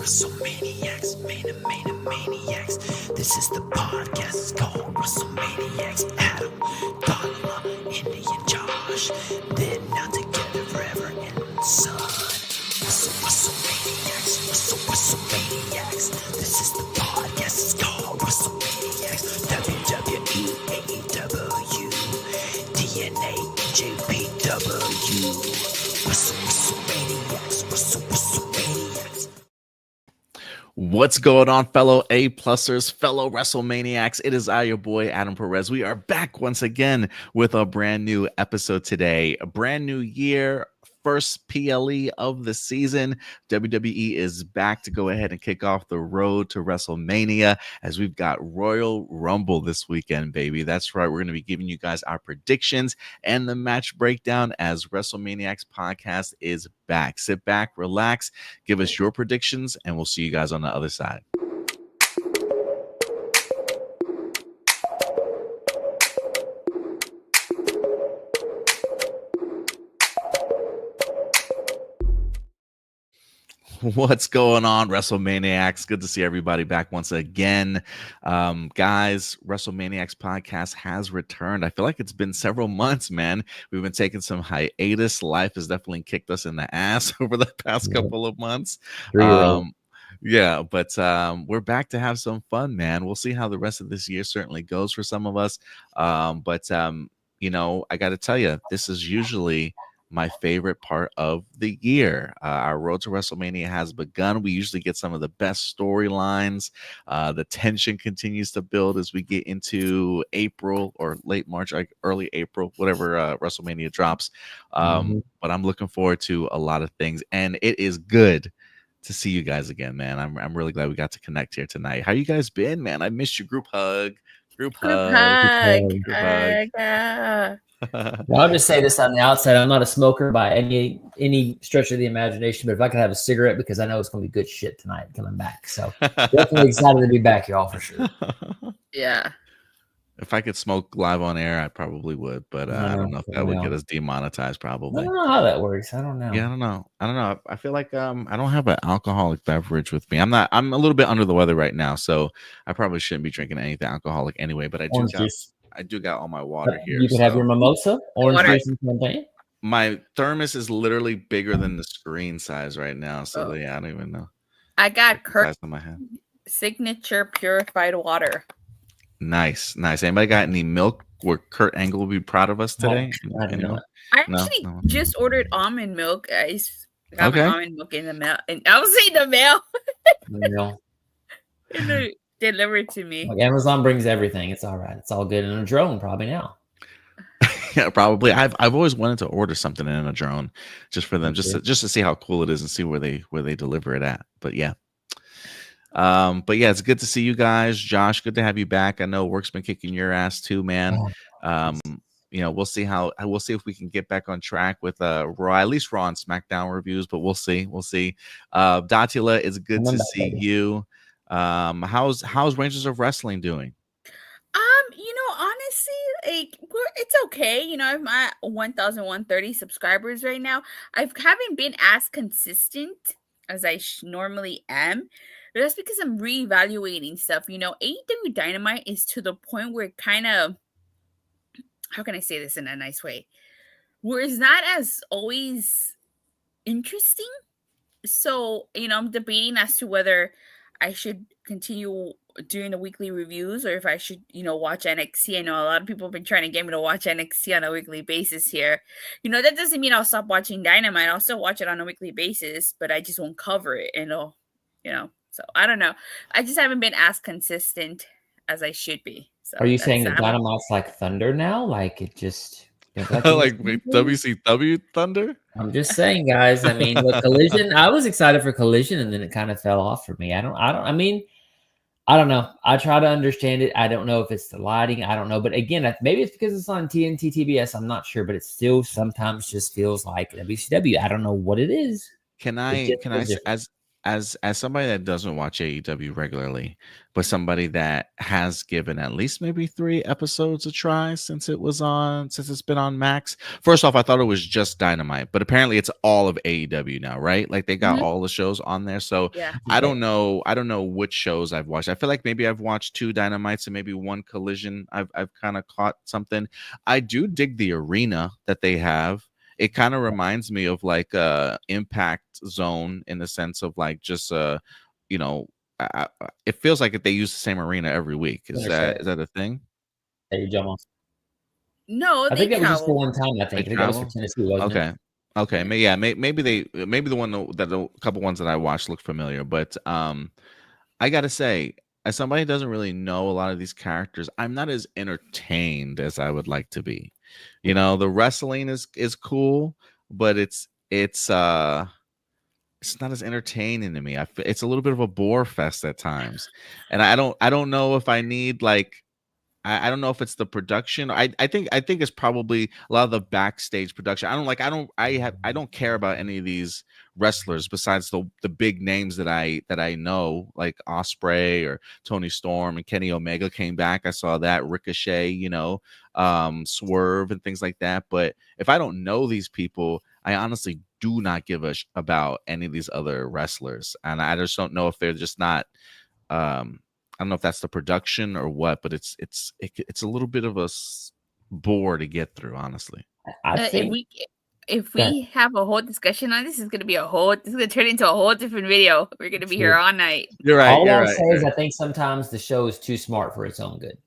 WrestleManiacs, maniacs. This is the podcast. It's called WrestleManiacs. Adam, Donald, Indian Josh. Then now together forever and son. WrestleManiacs. This is the podcast. It's called WrestleManiacs. WWE, AEW, TNA, JPW. WrestleManiacs. What's going on, fellow A-plussers, fellow WrestleManiacs? It is I, your boy, Adam Perez. We are back once again with a brand new episode today. A brand new year, first PLE of the season. WWE is back to go ahead and kick off the road to WrestleMania as we've got Royal Rumble this weekend, baby. That's right. We're going to be giving you guys our predictions and the match breakdown as WrestleManiacs Podcast is back. Sit back, relax, give us your predictions, and we'll see you guys on the other side. What's going on, WrestleManiacs? Good to see everybody back once again. Guys, WrestleManiacs Podcast has returned. I feel like it's been several months, man. We've been taking some hiatus. Life has definitely kicked us in the ass over the past couple of months. Yeah, but we're back to have some fun, man. We'll see how the rest of this year certainly goes for some of us. You know, I got to tell you, this is usually my favorite part of the year. Our road to WrestleMania has begun. We usually get some of the best storylines. The tension continues to build as we get into April or late March, like early April, whatever WrestleMania drops. But I'm looking forward to a lot of things, and it is good to see you guys again, man. I'm really glad we got to connect here tonight. How you guys been, man? I missed your group hug. Group hug. Well, I'll just say this on the outside. I'm not a smoker by any stretch of the imagination, but if I could have a cigarette, because I know it's going to be good shit tonight coming back. So definitely excited to be back, y'all, for sure. Yeah. If I could smoke live on air, I probably would, but I don't know if that would get us demonetized. Probably. I don't know how that works. I don't know. Yeah, I don't know. I feel like I don't have an alcoholic beverage with me. I'm a little bit under the weather right now, so I probably shouldn't be drinking anything alcoholic anyway. But I do got all my water here. You could have your mimosa, orange juice, and champagne. My thermos is literally bigger than the screen size right now, so yeah, I don't even know. I got Kurt's on my head. signature purified water. Nice. Anybody got any milk where Kurt Angle will be proud of us today? I don't know. I actually just ordered almond milk. I got my almond milk in the mail. And I was in the mail. Delivered to me. Like Amazon brings everything. It's all right. It's all good in a drone probably now. Yeah, probably. I've always wanted to order something in a drone just for them, just to see how cool it is and see where they deliver it at. But yeah. It's good to see you guys. Josh, good to have you back. I know work's been kicking your ass too, man. We'll see if we can get back on track with Raw, at least Raw and SmackDown reviews, but we'll see. Datila, it's good to see you. How's Rangers of Wrestling doing? Honestly, it's okay. I'm at 1,130 subscribers right now. I haven't been as consistent as I normally am. But that's because I'm reevaluating stuff. AEW Dynamite is to the point where it kind of, how can I say this in a nice way? Where it's not as always interesting. So, I'm debating as to whether I should continue doing the weekly reviews or if I should, watch NXT. I know a lot of people have been trying to get me to watch NXT on a weekly basis here. That doesn't mean I'll stop watching Dynamite. I'll still watch it on a weekly basis, but I just won't cover it. So I don't know. I just haven't been as consistent as I should be. So are you saying that Dynamite's like Thunder now? Like it just like WCW Thunder? I'm just saying, guys. I mean, with Collision, I was excited for Collision, and then it kind of fell off for me. I don't know. I try to understand it. I don't know if it's the lighting. I don't know. But again, maybe it's because it's on TNT TBS. I'm not sure, but it still sometimes just feels like WCW. I don't know what it is. Can I as somebody that doesn't watch AEW regularly, but somebody that has given at least maybe 3 episodes a try since it's been on Max. First off, I thought it was just Dynamite, but apparently it's all of AEW now, right? Like they got all the shows on there. So Yeah. I don't know which shows I've watched. I feel like maybe I've watched 2 Dynamites and maybe 1 Collision. I've kind of caught something. I do dig the arena that they have. It kind of reminds me of like Impact Zone in the sense of like just you know, it feels like if they use the same arena every week. Is that a thing? Hey, John. No, I think they that was just for travel. one time. I think that was for Tennessee, wasn't it? Okay. Maybe the one that a couple ones that I watched look familiar, but I gotta say, as somebody who doesn't really know a lot of these characters, I'm not as entertained as I would like to be. You know, the wrestling is cool, but it's not as entertaining to me. It's a little bit of a bore fest at times, and I don't know if I need like. I don't know if it's the production. I think it's probably a lot of the backstage production. I don't care about any of these wrestlers besides the big names that I know, like Osprey or Tony Storm and Kenny Omega came back. I saw that Ricochet, Swerve and things like that. But if I don't know these people, I honestly do not give about any of these other wrestlers, and I just don't know if they're just not. I don't know if that's the production or what, but it's a little bit of a bore to get through, honestly. I think if we have a whole discussion on this, it's gonna turn into a whole different video. We're gonna be here all night. You're right. All I'll say is I think sometimes the show is too smart for its own good.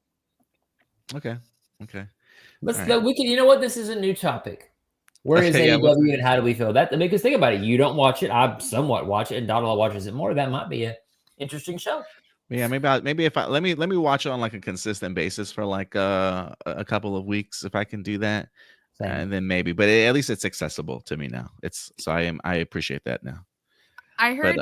Okay. Let's we can. You know what? This is a new topic. Where is AEW and how do we feel that? Because think about it. You don't watch it. I somewhat watch it, and Donald watches it more. That might be an interesting show. Yeah, maybe if let me watch it on like a consistent basis for like a couple of weeks if I can do that, and then maybe. But at least it's accessible to me now. I appreciate that now. I heard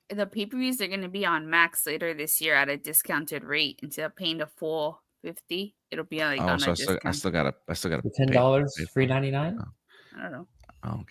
the pay-per-views are going to be on Max later this year at a discounted rate instead of paying the full $50. It'll be like on a discount. I still gotta $10, $3.99. I don't know. Oh,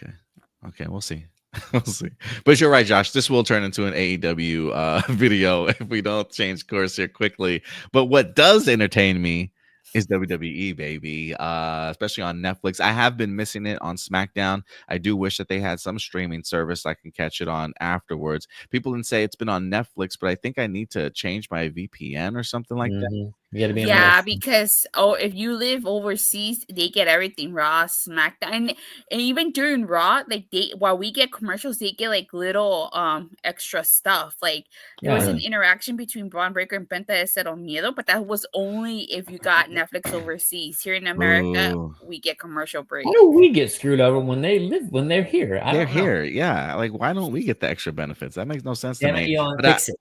okay, we'll see. We'll see. But you're right, Josh. This will turn into an AEW video if we don't change course here quickly. But what does entertain me is WWE, baby, especially on Netflix. I have been missing it on SmackDown. I do wish that they had some streaming service I can catch it on afterwards. People can say it's been on Netflix, but I think I need to change my VPN or something like that. You gotta be because if you live overseas, they get everything Raw, SmackDown, and even during Raw, like while we get commercials, they get like little extra stuff. Like there was an interaction between Braun Breaker and Penta de Cero Miedo, but that was only if you got Netflix overseas. Here in America, we get commercial breaks. How do we get screwed over when they're here? They're here, yeah. Like why don't we get the extra benefits? That makes no sense to me. Fix it.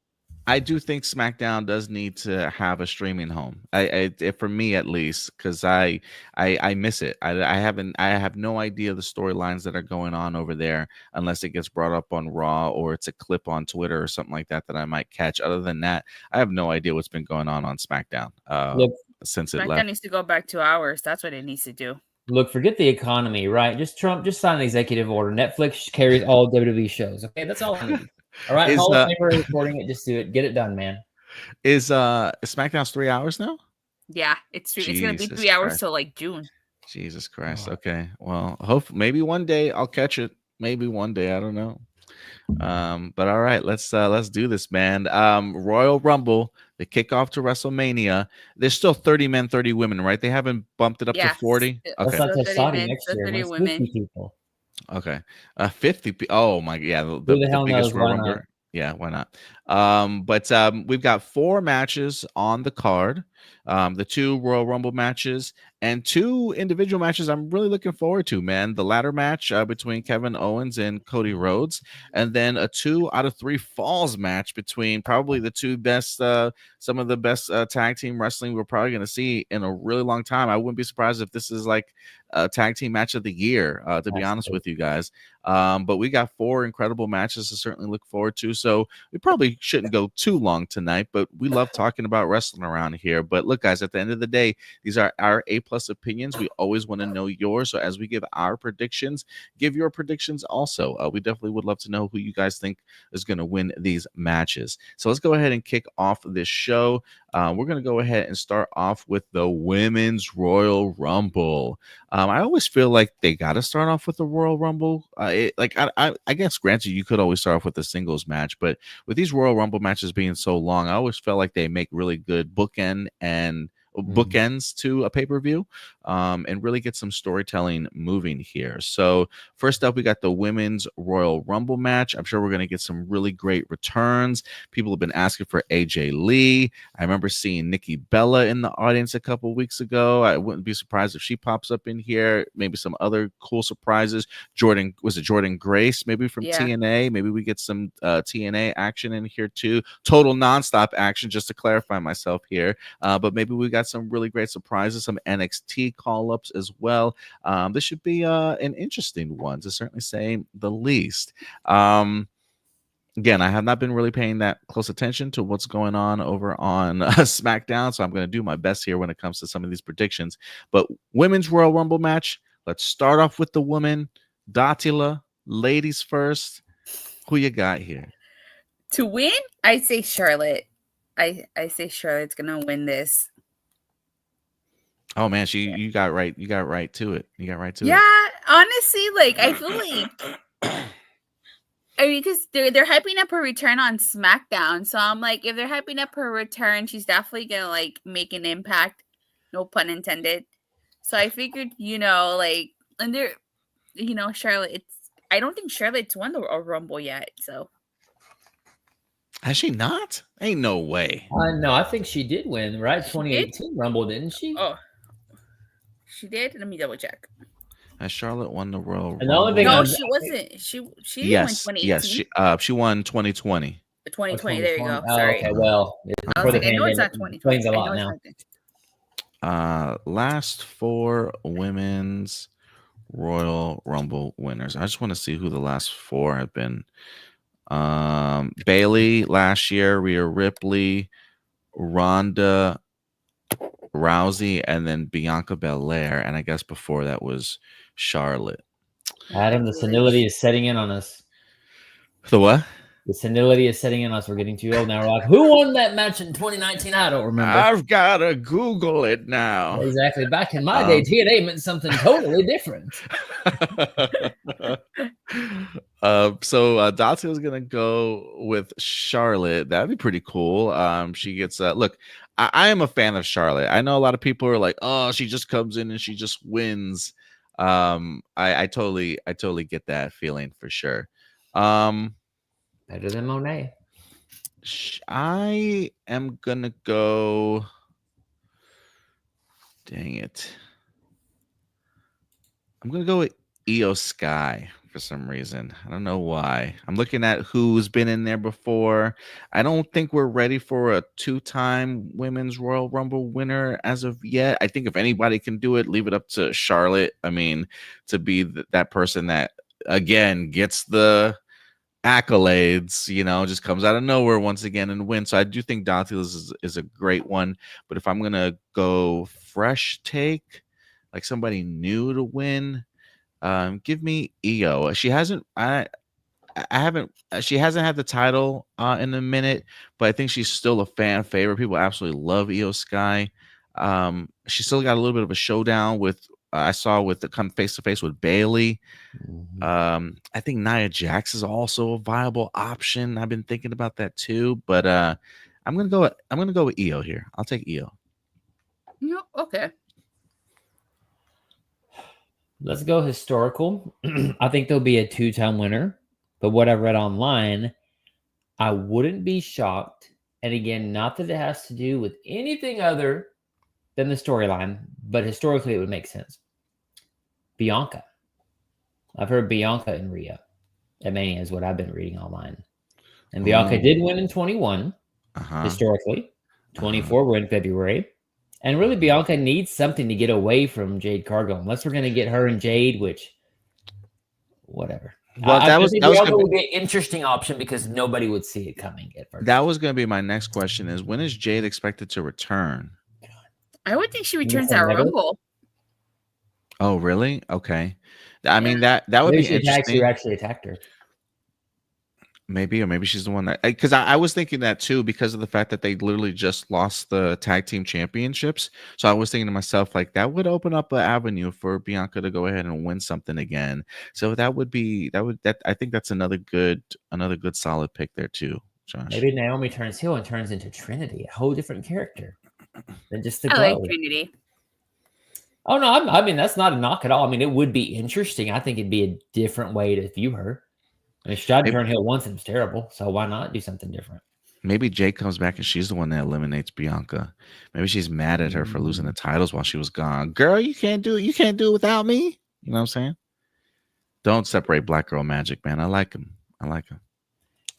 I do think SmackDown does need to have a streaming home. For me at least, because I miss it. I have no idea the storylines that are going on over there unless it gets brought up on Raw or it's a clip on Twitter or something like that I might catch. Other than that, I have no idea what's been going on SmackDown since it left. SmackDown needs to go back 2 hours. That's what it needs to do. Look, forget the economy, right? Just sign an executive order. Netflix carries all WWE shows. Okay, that's all I need. All right, Hall of Famer recording it. Just do it. Get it done, man. Is SmackDown's 3 hours now? Yeah, it's gonna be 3 hours till like June. Jesus Christ. Okay. Well, maybe one day I'll catch it. Maybe one day, I don't know. But all right, let's do this, man. Royal Rumble, the kickoff to WrestleMania. There's still 30 men, 30 women, right? They haven't bumped it up to 40. Okay. Let's not Saudi next year. 30 women. People. Okay. 50. Oh my, yeah. Who the hell knows? Why not? Yeah, why not? But we've got 4 matches on the card. The 2 Royal Rumble matches and 2 individual matches I'm really looking forward to, man. The ladder match between Kevin Owens and Cody Rhodes, and then a 2 out of 3 falls match between probably the 2 best, some of the best tag team wrestling we're probably going to see in a really long time. I wouldn't be surprised if this is like a tag team match of the year, to be honest with you guys. But we got 4 incredible matches to certainly look forward to. So we probably shouldn't go too long tonight, but we love talking about wrestling around here. But look, guys, at the end of the day, these are our A+ opinions. We always want to know yours. So as we give our predictions, give your predictions also. We definitely would love to know who you guys think is going to win these matches. So let's go ahead and kick off this show. We're going to go ahead and start off with the Women's Royal Rumble. I always feel like they got to start off with the Royal Rumble. I guess, granted, you could always start off with a singles match, but with these Royal Rumble matches being so long, I always felt like they make really good bookends to a pay-per-view, and really get some storytelling moving here. So first up, we got the Women's Royal Rumble match. I'm sure we're going to get some really great returns. People have been asking for AJ Lee. I remember seeing Nikki Bella in the audience a couple weeks ago. I wouldn't be surprised if she pops up in here. Maybe some other cool surprises. Jordan Grace, maybe from TNA. Maybe we get some TNA action in here too. Total nonstop action, just to clarify myself here. But maybe we got some really great surprises, some NXT call-ups as well. This should be an interesting one, to certainly say the least. Again, I have not been really paying that close attention to what's going on over on SmackDown, so I'm going to do my best here when it comes to some of these predictions. But Women's Royal Rumble match, let's start off with the woman, Datila. Ladies first. Who you got here? To win, I say Charlotte. I say Charlotte's going to win this. Oh man, you got right. You got right to it. Yeah, honestly, like I feel like because they're hyping up her return on SmackDown. So I'm like, if they're hyping up her return, she's definitely gonna like make an impact. No pun intended. So I figured, and they're, Charlotte. I don't think Charlotte's won the Rumble yet. So has she not? Ain't no way. No, I think she did win, right? 2018 Rumble, didn't she? Oh, she did. Let me double check. Has Charlotte won the Royal Rumble? No, she wasn't. She didn't win 2018. Yes, she won 2020. 2020. There you go. Sorry. Okay, well, I was like, I know it's not 2020. Explains a lot now. Last 4 women's Royal Rumble winners. I just want to see who the last 4 have been. Bailey last year, Rhea Ripley, Ronda Rousey, and then Bianca Belair, and I guess before that was Charlotte. Adam, the senility is setting in on us. The what? The senility is setting in on us. We're getting too old now. We're like, who won that match in 2019? I don't remember. I've got to Google it now. Exactly. Back in my day, TNA meant something totally different. So Dottie is gonna go with Charlotte. That'd be pretty cool. She gets look. I am a fan of Charlotte. I know a lot of people are like, oh, she just comes in and she just wins. I totally get that feeling for sure. Better than Monet. I am gonna go. Dang it! I'm gonna go with Io Sky for some reason. I don't know why. I'm looking at who's been in there before. I don't think we're ready for a 2-time Women's Royal Rumble winner as of yet. I think if anybody can do it, leave it up to Charlotte. I mean, to be that person that again gets the accolades, just comes out of nowhere once again and wins. So I do think Dottie is a great one. But if I'm gonna go fresh take, like somebody new to win, give me Io. She hasn't had the title in a minute, but I think she's still a fan favorite. People absolutely love Io Sky. She still got a little bit of a showdown with I saw with the come face to face with Bailey. Mm-hmm. I think Nia Jax is also a viable option. I've been thinking about that too, but I'm gonna go with Io here. I'll take Io. Okay. Let's go historical. I think there'll be a 2-time winner, but what I read online, I wouldn't be shocked. And again, not that it has to do with anything other than the storyline, but historically it would make sense. Bianca. I've heard Bianca and Rhea at Mania is what I've been reading online. And Bianca did win in 21, historically. 24 were in February. And really, Bianca needs something to get away from Jade Cargill. Unless we're going to get her and Jade, which, whatever. Well, that was would be an interesting option because nobody would see it coming at first. That was going to be my next question: is when is Jade expected to return? I would think she You returns say at never? Rumble. Oh, really? Okay. I mean Yeah. that would Maybe be she attacks you, interesting. actually attacked her. Maybe, or maybe she's the one that, because I was thinking that too, because of the fact that they literally just lost the tag team championships. So I was thinking to myself, like, that would open up an avenue for Bianca to go ahead and win something again. So that would be that I think that's another good solid pick there too, Josh. Maybe Naomi turns heel and turns into Trinity, a whole different character than just the I like glow. Trinity. Oh no, I mean that's not a knock at all. I mean, it would be interesting. I think it'd be a different way to view her. I mean, she tried to turn heel once and it was terrible, so why not do something different? Maybe Jay comes back and she's the one that eliminates Bianca. Maybe she's mad at her for losing the titles while she was gone. Girl, you can't do it. You can't do it without me. You know what I'm saying? Don't separate Black Girl Magic, man. I like him.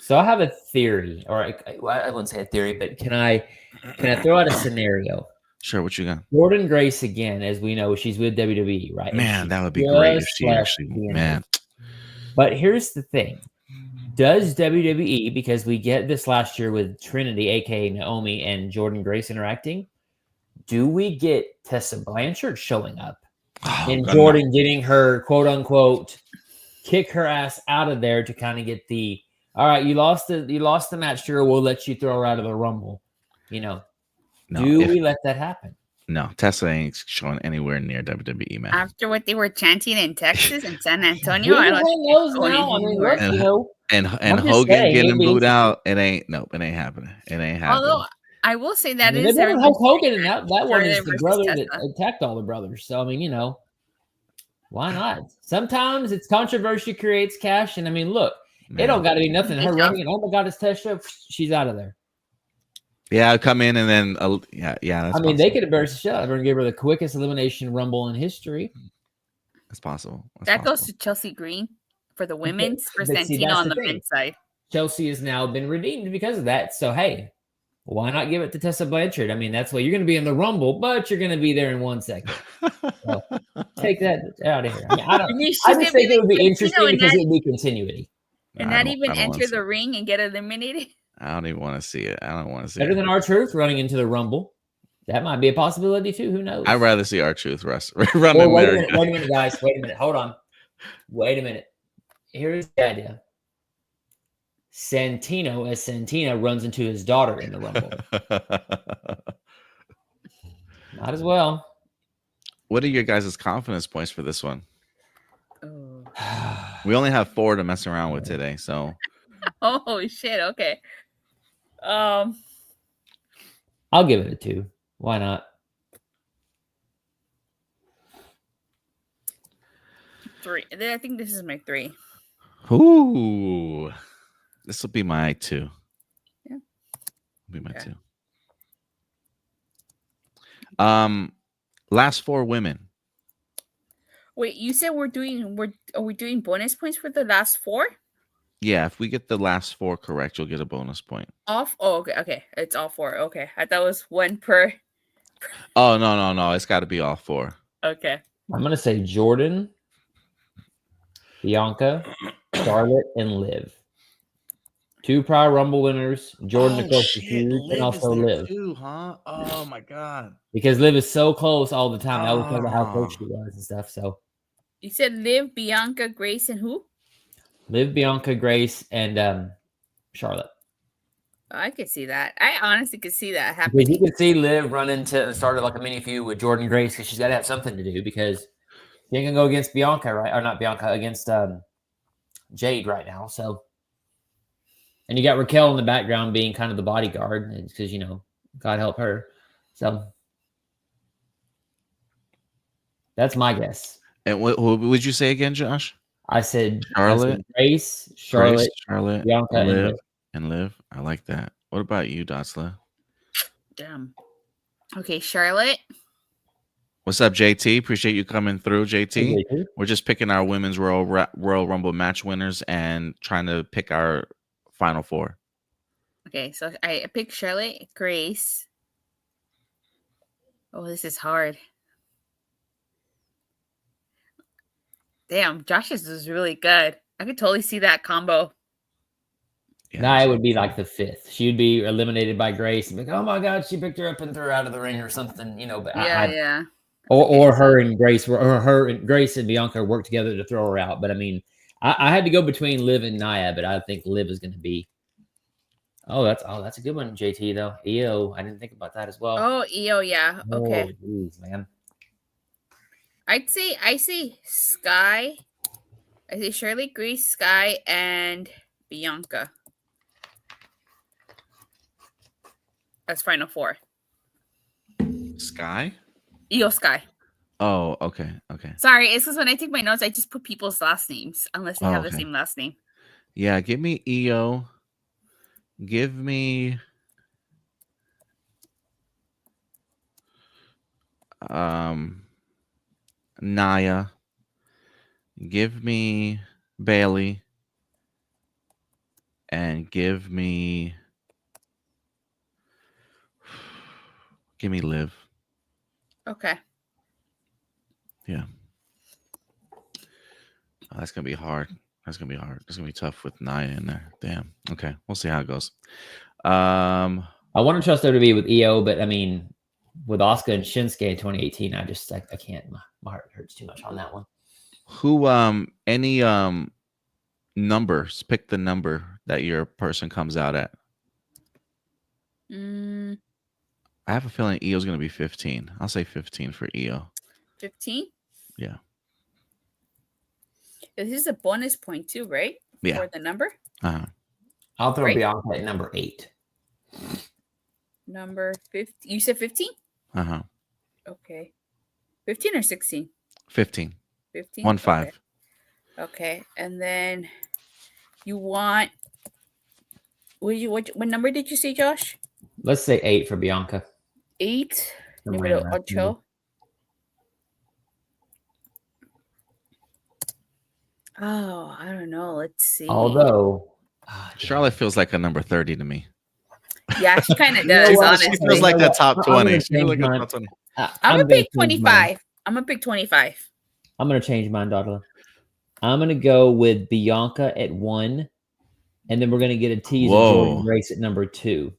So I have a theory, or I wouldn't say a theory, but can I throw out a scenario? Sure, what you got? Jordynne Grace again, as we know, she's with WWE, right? Man, that would be great if she actually, man. But here's the thing. Does WWE, because we get this last year with Trinity, aka Naomi, and Jordynne Grace interacting, do we get Tessa Blanchard showing up and Jordan getting her quote unquote kick her ass out of there to kind of get the all right, you lost the match, sure, we'll let you throw her out of the Rumble. You know, we let that happen? No, Tessa ain't showing anywhere near WWE, man. After what they were chanting in Texas and San Antonio, I don't and Hogan getting booed out, it ain't happening. It ain't happening. Although I will say that is Hulk Hogan, and that one is the brother that attacked all the brothers. So I mean, why not? Sometimes it's controversy creates cash, and I mean, look, it don't got to be nothing. Her running, and oh my God, it's Tessa. She's out of there. Yeah, I'll come in and then yeah. That's possible. They could have embarrassed the shit out of her and give her the quickest elimination Rumble in history. That's possible. That goes to Chelsea Green for the women's, for Santino on the men's side. Chelsea has now been redeemed because of that. So hey, why not give it to Tessa Blanchard? I mean, that's why you're going to be in the Rumble, but you're going to be there in 1 second. So take that out of here. I mean, I just think it would be interesting because it would be continuity. And not even enter the ring and get eliminated. I don't even want to see it. I don't want to see it. Better than R-Truth running into the Rumble. That might be a possibility too. Who knows? I'd rather see R-Truth run in there. Wait a minute, guys. Wait a minute. Hold on. Wait a minute. Here's the idea. Santino, as Santina, runs into his daughter in the Rumble. Not as well. What are your guys' confidence points for this one? We only have 4 to mess around with today, so. Oh shit! Okay. I'll give it a 2. Why not? 3. I think this is my 3. Ooh, this will be my 2. Yeah, be my 2. Last 4 women. Wait, you said are we doing bonus points for the last 4? Yeah, if we get the last 4 correct, you'll get a bonus point. Off? Oh, okay. It's all 4. Okay, I thought it was 1 per. Oh no! It's got to be all 4. Okay. I'm gonna say Jordan, Bianca, Charlotte, and Liv. 2 prior Rumble winners. Jordan, of course, is huge, and also Liv. Too, huh? Oh my God! Because Liv is so close all the time. I always talk about how close she was and stuff. So you said Liv, Bianca, Grace, and who? Liv, Bianca, Grace, and Charlotte. I could see that. I honestly could see that happening. Because you could see Liv run into and started like a mini feud with Jordynne Grace because she's got to have something to do because she ain't gonna go against Bianca, right? Or not Bianca, against Jade right now. So, and you got Raquel in the background being kind of the bodyguard because God help her. So that's my guess. And what would you say again, Josh? I said Charlotte, Grace, Charlotte, Bianca, and Liv. I like that. What about you, Dotsla? Damn. Okay, Charlotte. What's up, JT? Appreciate you coming through, JT. Hey, We're just picking our women's Royal Rumble match winners and trying to pick our final 4. Okay, so I picked Charlotte, Grace. Oh, this is hard. Damn, Josh's was really good. I could totally see that combo. Nia would be like the 5th. She would be eliminated by Grace and be like, oh my God, she picked her up and threw her out of the ring or something, But yeah. Or her and Grace, or her and Grace and Bianca work together to throw her out. But I mean, I had to go between Liv and Nia, but I think Liv is going to be. Oh, that's a good one, JT though. EO, I didn't think about that as well. Oh, EO, yeah. Okay. Oh, geez, man. I see Sky. I see Shirley, Grace, Sky, and Bianca. That's final 4. Sky? EO Sky. Oh, okay. Sorry, it's because when I take my notes, I just put people's last names unless they have the same last name. Yeah, give me EO. Give me Nia. Give me Bailey. And give me Liv. Okay. Yeah. Oh, that's gonna be hard. That's gonna be tough with Nia in there. Damn. Okay, we'll see how it goes. I want to trust WWE with EO, but I mean, with Asuka and Shinsuke in 2018, I can't. My heart hurts too much on that one. Who any numbers? Pick the number that your person comes out at. I have a feeling EO's gonna be 15. I'll say 15 for EO. 15? Yeah. This is a bonus point too, right? Yeah. For the number? Uh-huh. I'll throw Bianca at number 8. Number 15. You said 15? Uh-huh. Okay. 15 or 16? 15. 15? 1-5. Okay. And then you want what number did you say, Josh? Let's say 8 for Bianca. 8. Number Número 8. Oh, I don't know. Let's see. Although Charlotte feels like a number 30 to me. Yeah, she kind of does. Honestly, she feels like a top 20. She feels like a top 20. I'm gonna pick 25. I'm gonna pick 25. I'm gonna change mine, Dada. I'm gonna go with Bianca at 1, and then we're gonna get a tease of Jordan Grace at number 2.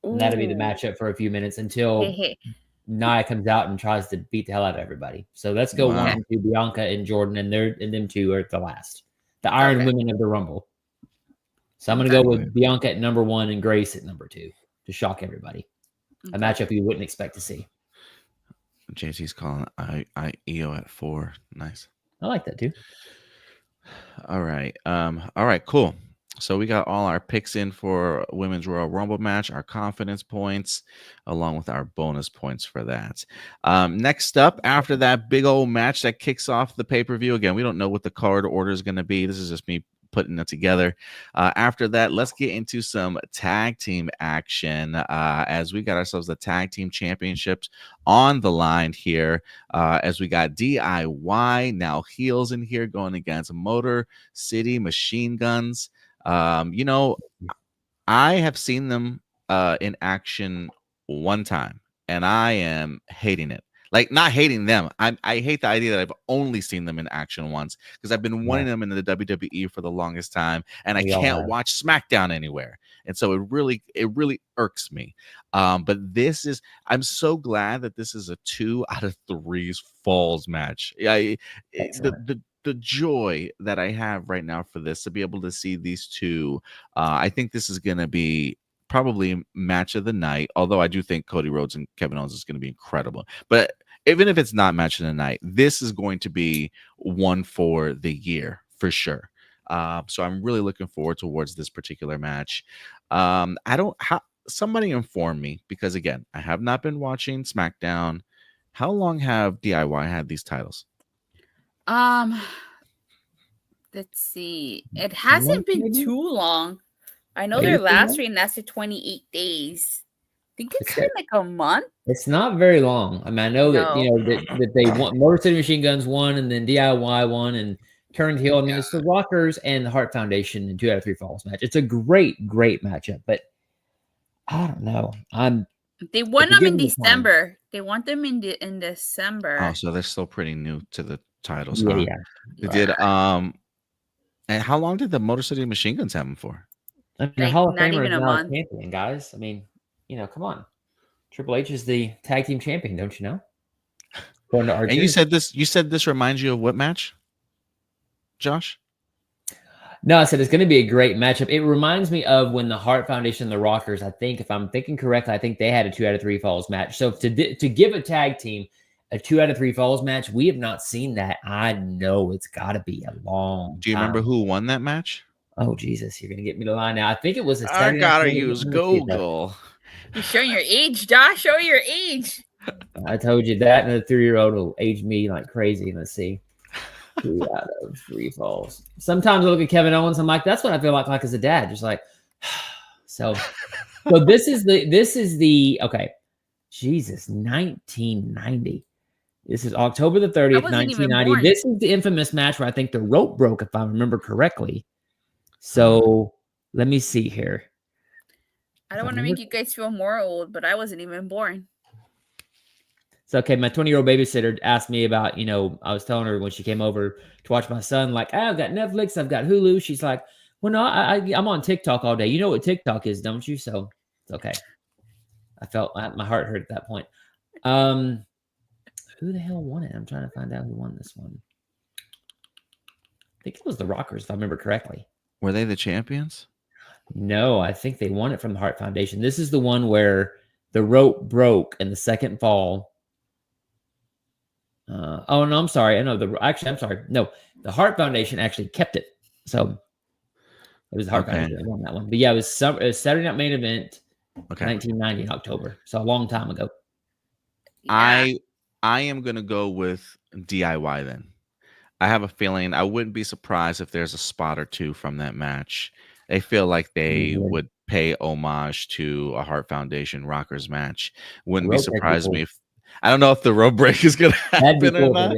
And that'll be the matchup for a few minutes until Nia comes out and tries to beat the hell out of everybody. So let's go 1 and 2, Bianca and Jordan, and them two are at the last. The Iron Women of the Rumble. So I'm going to go with Bianca at number 1 and Grace at number 2 to shock everybody. A matchup you wouldn't expect to see. JT's calling EO at 4. Nice. I like that too. All right. Cool. So we got all our picks in for Women's Royal Rumble match, our confidence points, along with our bonus points for that. Next up, after that big old match that kicks off the pay-per-view, again, we don't know what the card order is going to be. This is just me putting it together. After that, let's get into some tag team action as we got ourselves the tag team championships on the line here as we got DIY, now heels in here, going against Motor City Machine Guns. I have seen them in action one time, and I am hating it. Like, not hating them. I hate the idea that I've only seen them in action once, because I've been wanting them in the WWE for the longest time, and I can't watch SmackDown anywhere. And so it really irks me. But I'm so glad that this is a 2 out of 3 falls match. The joy that I have right now for this, to be able to see these two, I think this is going to be probably match of the night, although I do think Cody Rhodes and Kevin Owens is going to be incredible. But even if it's not match of the night, this is going to be one for the year for sure. So I'm really looking forward towards this particular match. Somebody inform me, because again, I have not been watching SmackDown. How long have DIY had these titles? Let's see. It hasn't been too long. I know their last reign lasted 28 days. I think it's been like a month. It's not very long. I mean, I know that that they want Motor City Machine Guns won, and then DIY won, and turned heel. I mean, it's the Rockers and the Hart Foundation in 2 out of 3 falls match. It's a great matchup, but I don't know. They won them in December. They want them in December. Oh, so they're still pretty new to the titles. Yeah. They did. And how long did the Motor City Machine Guns have them for? I mean, the Like, Hall of not Famer even is a now a month. champion, guys. I mean, come on. Triple H is the tag team champion, don't you know? According to And Archer. you said this reminds you of what match, Josh? No, I said it's going to be a great matchup. It reminds me of when the Hart Foundation and the Rockers, I think, if I'm thinking correctly, I think they had a 2 out of 3 falls match. So to give a tag team a 2 out of 3 falls match, we have not seen that. I know it's got to be a long Do you remember who won that match? Oh, Jesus, you're going to get me to line now. I think it was a I Saturday gotta night. use Google. You're showing your age, Josh. Show your age. I told you that, and a 3-year-old will age me like crazy. Let's see. 2 out of 3 falls. Sometimes I look at Kevin Owens, I'm like, that's what I feel like as a dad. Just like, so this is the okay. Jesus, 1990. This is October the 30th, 1990. This is the infamous match where I think the rope broke, if I remember correctly. So let me see here. I don't want to make you guys feel more old, but I wasn't even born. So, okay, my 20-year-old babysitter asked me about, I was telling her when she came over to watch my son, like, I've got Netflix, I've got Hulu. She's like, well, no, I'm on TikTok all day. You know what TikTok is, don't you? So it's okay. I felt my heart hurt at that point. Who the hell won it? I'm trying to find out who won this one. I think it was the Rockers, if I remember correctly. Were they the champions? No, I think they won it from the Hart Foundation. This is the one where the rope broke in the second fall. Oh, no, I'm sorry. I'm sorry. No, the Hart Foundation actually kept it. So it was the Hart Foundation that won that one. But yeah, it was Saturday Night Main Event, 1990 in October. So a long time ago. Yeah. I am going to go with DIY then. I have a feeling I wouldn't be surprised if there's a spot or two from that match. They feel like they would pay homage to a Hart Foundation Rockers match. Wouldn't be surprised me if I don't know if the rope break is gonna happen or not.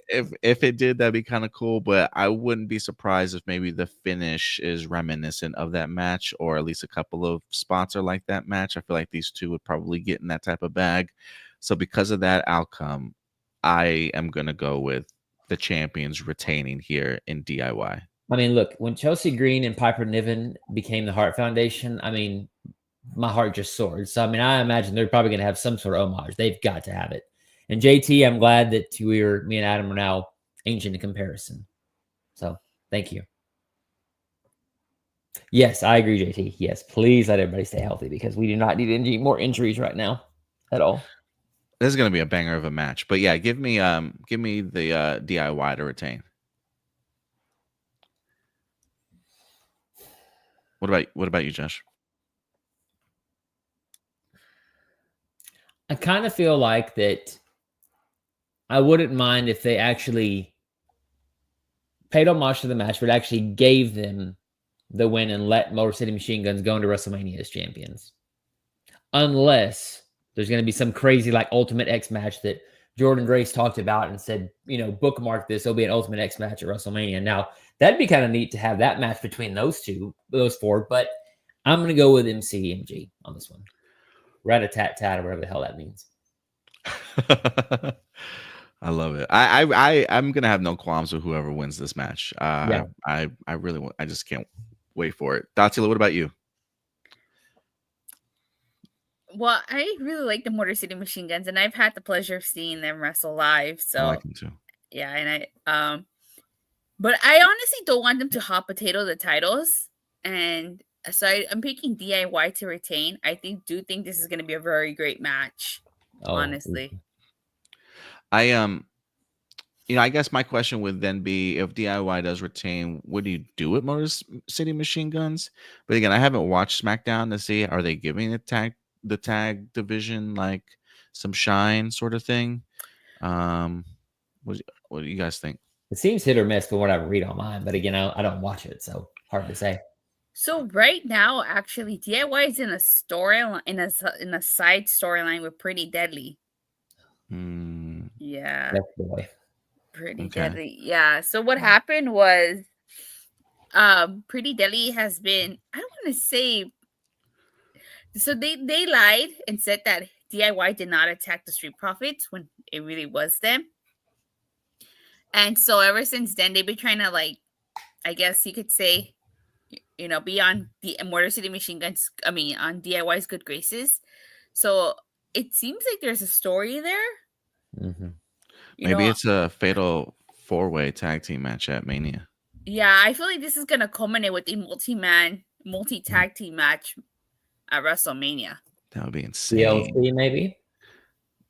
If it did, that'd be kind of cool. But I wouldn't be surprised if maybe the finish is reminiscent of that match, or at least a couple of spots are like that match. I feel like these two would probably get in that type of bag. So because of that outcome, I am gonna go with the champions retaining here in DIY. I mean, look, when Chelsea Green and Piper Niven became the Hart Foundation, I mean, my heart just soared. So, I mean, I imagine they're probably going to have some sort of homage. They've got to have it. And JT, I'm glad that me and Adam are now ancient in comparison. So, thank you. Yes, I agree, JT. Yes, please let everybody stay healthy because we do not need any more injuries right now at all. This is going to be a banger of a match. But yeah, give me the DIY to retain. What about you, Josh? I kind of feel like that I wouldn't mind if they actually paid homage to the match, but actually gave them the win and let Motor City Machine Guns go into WrestleMania as champions. Unless there's going to be some crazy like Ultimate X match that Jordan Grace talked about and said, bookmark this. There'll be an Ultimate X match at WrestleMania. Now, that'd be kind of neat to have that match between those four, but I'm going to go with MCMG on this one. Rat-a-tat-tat or whatever the hell that means. I love it. I'm gonna have no qualms with whoever wins this match. Yeah. I really want. I just can't wait for it. Datila, what about you? Well, I really like the Motor City Machine Guns, and I've had the pleasure of seeing them wrestle live. So I like them too. Yeah, and but I honestly don't want them to hot potato the titles, and so I'm picking DIY to retain. I do think this is going to be a very great match. Honestly, I guess my question would then be, if DIY does retain, what do you do with Motor City Machine Guns? But again, I haven't watched SmackDown to see, are they giving the tag division like some shine sort of thing? What do you guys think? It seems hit or miss from what I read online, but again, I don't watch it, so hard to say. So right now, actually, DIY is in a in a side storyline with Pretty Deadly. Yeah, definitely. Pretty Deadly. Yeah. So what happened was, Pretty Deadly has been, I don't want to say. So they lied and said that DIY did not attack the Street Profits when it really was them. And so ever since then, they've been trying to, like, I guess you could say, be on the Motor City Machine Guns. I mean, on DIY's good graces. So it seems like there's a story there. Mm-hmm. Maybe it's a fatal 4-way tag team match at Mania. Yeah, I feel like this is gonna culminate with the multi-tag team match at WrestleMania. That would be insane. TLC maybe.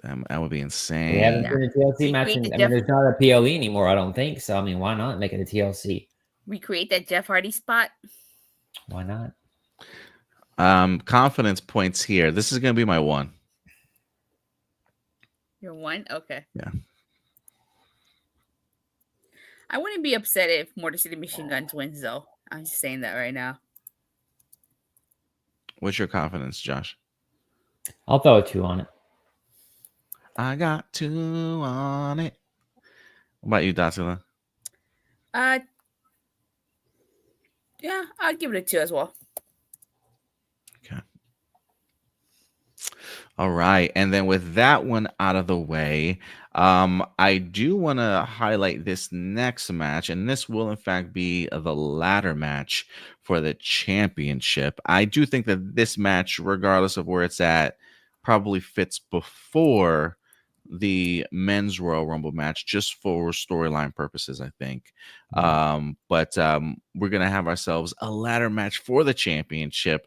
That would be insane. We haven't seen a TLC match. There's not a PLE anymore, I don't think. So, I mean, why not make it a TLC? Recreate that Jeff Hardy spot. Why not? Confidence points here. This is going to be my 1. Your 1? Okay. Yeah. I wouldn't be upset if Motor City Machine Guns wins, though. I'm just saying that right now. What's your confidence, Josh? I'll throw a 2 on it. I got 2 on it. What about you, Datsula? Yeah, I'd give it a 2 as well. Okay. All right. And then with that one out of the way, I do want to highlight this next match, and this will in fact be the ladder match for the championship. I do think that this match, regardless of where it's at, probably fits before the men's Royal Rumble match, just for storyline purposes, I think. But we're gonna have ourselves a ladder match for the championship,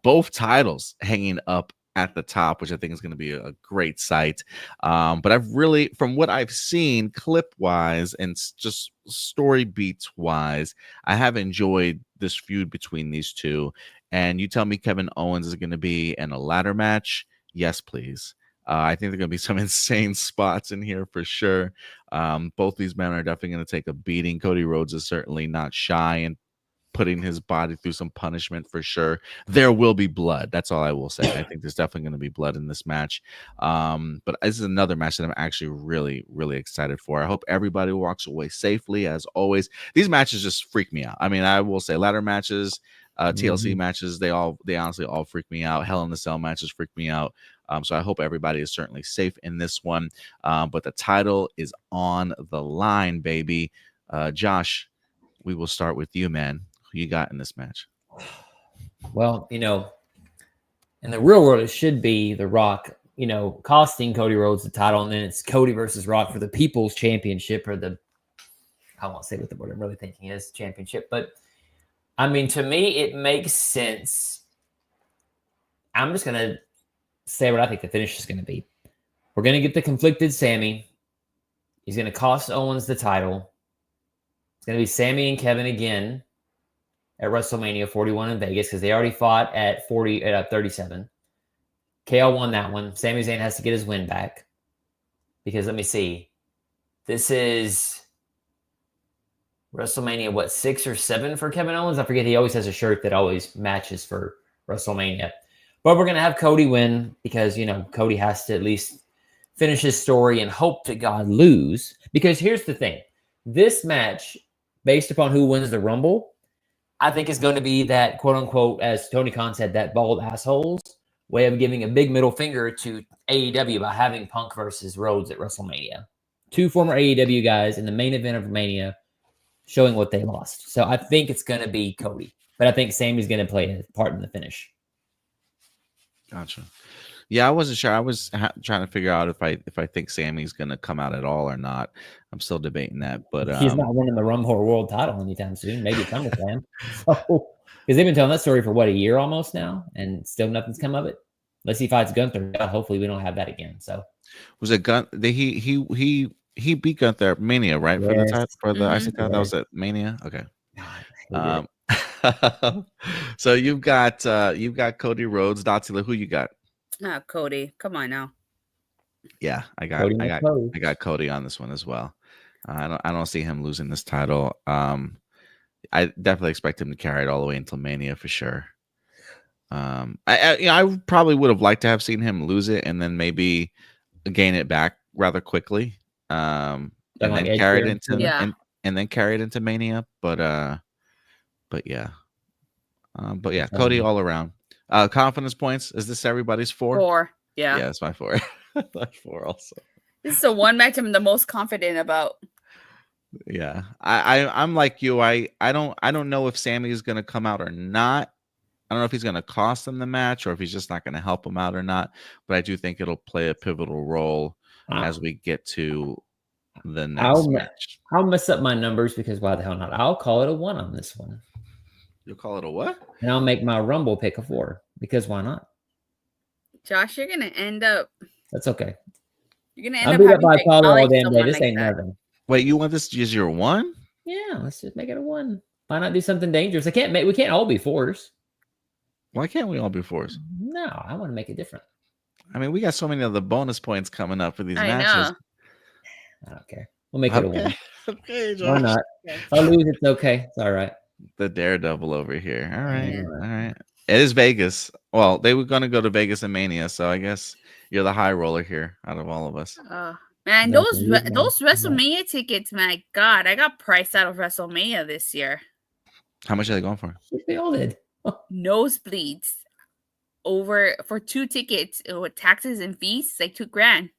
both titles hanging up at the top, which I think is going to be a great sight. But I've really, from what I've seen clip wise and just story beats wise, I have enjoyed this feud between these two. And you tell me Kevin Owens is going to be in a ladder match? Yes, please. I think there are going to be some insane spots in here for sure. Both these men are definitely going to take a beating. Cody Rhodes is certainly not shy and putting his body through some punishment for sure. There will be blood. That's all I will say. I think there's definitely going to be blood in this match. But this is another match that I'm actually really, really excited for. I hope everybody walks away safely as always. These matches just freak me out. I mean, I will say ladder matches, TLC matches, they honestly all freak me out. Hell in the Cell matches freak me out. So I hope everybody is certainly safe in this one. But the title is on the line, baby. Josh, we will start with you, man. Who you got in this match? Well, in the real world, it should be The Rock, costing Cody Rhodes the title, and then it's Cody versus Rock for the People's Championship, or I won't say what the word I'm really thinking is, championship. But, I mean, to me, it makes sense. I'm just going to say what I think the finish is going to be. We're going to get the conflicted Sammy. He's going to cost Owens the title. It's going to be Sammy and Kevin again at WrestleMania 41 in Vegas, because they already fought at 37. KO won that one. Sami Zayn has to get his win back, because let me see. This is WrestleMania, 6 or 7 for Kevin Owens? I forget. He always has a shirt that always matches for WrestleMania. But we're going to have Cody win, because, Cody has to at least finish his story and hope to God lose. Because here's the thing. This match, based upon who wins the Rumble, I think is going to be that, quote unquote, as Tony Khan said, that bald assholes way of giving a big middle finger to AEW by having Punk versus Rhodes at WrestleMania. 2 former AEW guys in the main event of Mania showing what they lost. So I think it's going to be Cody, but I think Sami's going to play a part in the finish. Gotcha. Yeah, I wasn't sure. I was trying to figure out if I think Sammy's going to come out at all or not. I'm still debating that, but he's not winning the Rumble World title anytime soon. Maybe SummerSlam. So, because they've been telling that story for a year almost now, and still nothing's come of it. Unless he fights Gunther. God, hopefully we don't have that again. So was it he beat Gunther at Mania, right? Yes. For the title, for the IC title. That was at Mania. Okay. So you've got Cody Rhodes. Datsila, who you got? Cody. Come on now. Yeah, I got Cody on this one as well. I don't see him losing this title. I definitely expect him to carry it all the way until Mania for sure. I probably would have liked to have seen him lose it and then maybe gain it back rather quickly. And then carry it into Mania. But yeah, Cody all around. Confidence points. Is this everybody's 4? 4. Yeah. Yeah, it's my 4. My 4 also. This is the one match I'm the most confident about. Yeah, I'm like you. I don't know if Sammy is gonna come out or not. I don't know if he's gonna cost him the match or if he's just not gonna help him out or not. But I do think it'll play a pivotal role as we get to the next match. I'll mess up my numbers because why the hell not? I'll call it a 1 on this one. You'll call it a what? And I'll make my Rumble pick a 4 because why not? Josh, you're gonna end up. That's okay. You're gonna end I'll up beat up having by to Paulo all acknowledge damn day. someone This like ain't that. nothing. Wait, you want this as your 1? Yeah, let's just make it a 1. Why not do something dangerous? We can't all be 4s. Why can't we all be 4s? No, I want to make it different. I mean, we got so many of the bonus points coming up for these I matches. know. I don't care. We'll make it a 1. Okay, Josh. Why not? If I lose, it's okay. It's all right. The daredevil over here. All right. Yeah. All right. It is Vegas. Well, they were going to go to Vegas and Mania, so I guess you're the high roller here out of all of us. Man, No, those you know, WrestleMania tickets, my God, I got priced out of WrestleMania this year. How much are they going for? They all did. Nosebleeds for 2 tickets with taxes and fees, like $2,000.